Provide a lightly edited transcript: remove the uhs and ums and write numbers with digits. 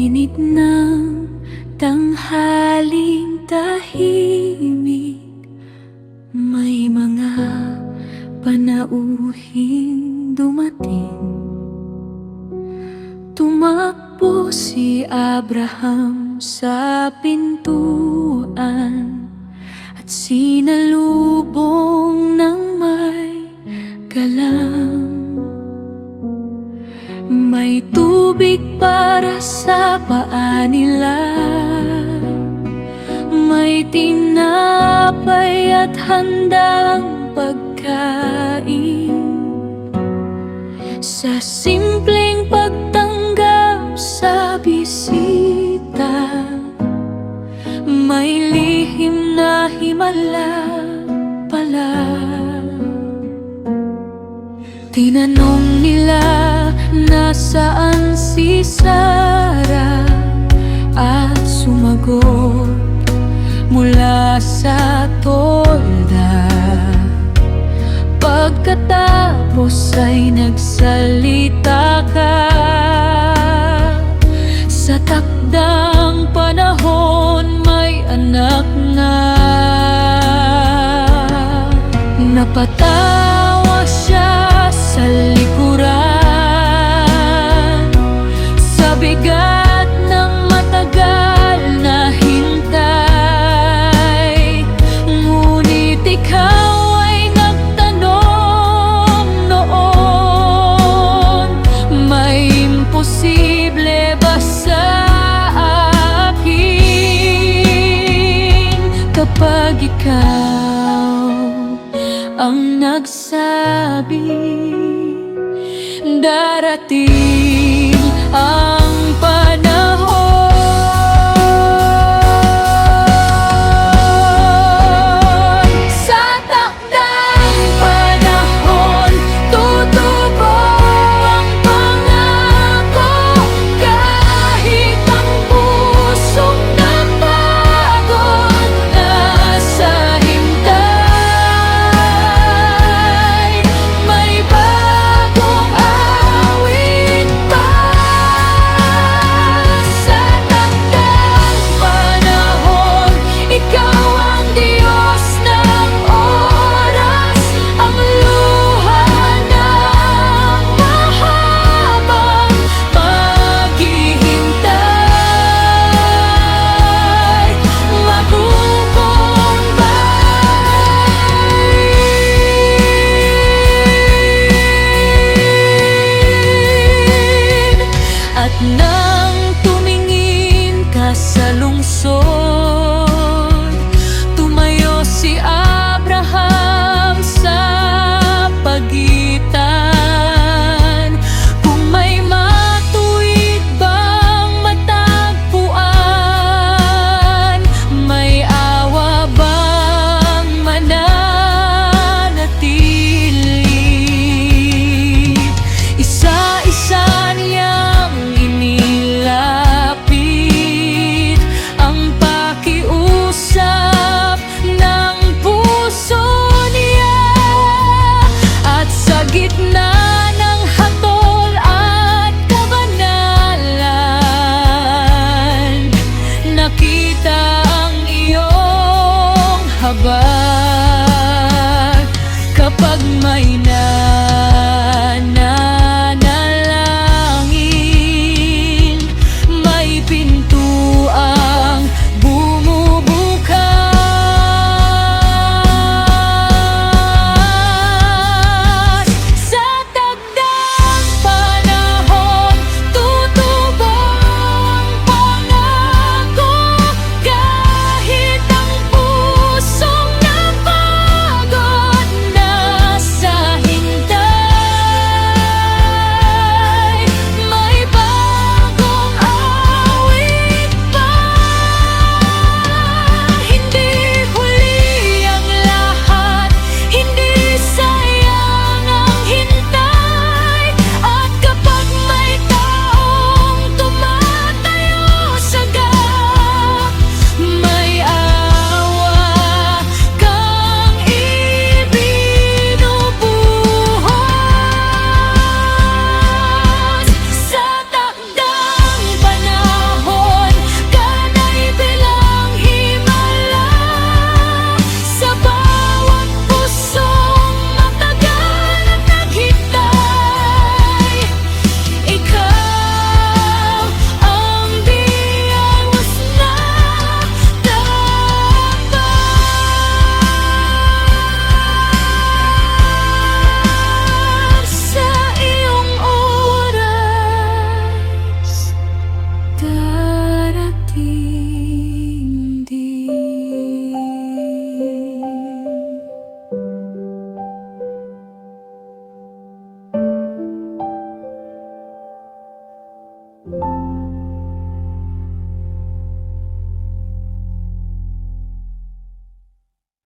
init ng tanghaling tahimik, may mga panauhing dumating. Tumakbo si Abraham sa pintuan at sinalubong ng may galang. May tubig para sa paa nila, may tinapay at handang pagkain. Sa simpleng pagtanggap sa bisita, may lihim na himala pala. Tinanong nila nasaan si Sarah at sumagot mula sa tolda. Pagkatapos ay nagsalita ka, sa takdang panahon may anak na. Napatawa siya sa likuran, sa bigat ng matagal na hintay. Ngunit ikaw ay nagtanong noon, may imposible ba sa akin? Kapag ikaw ang nagsabi, darating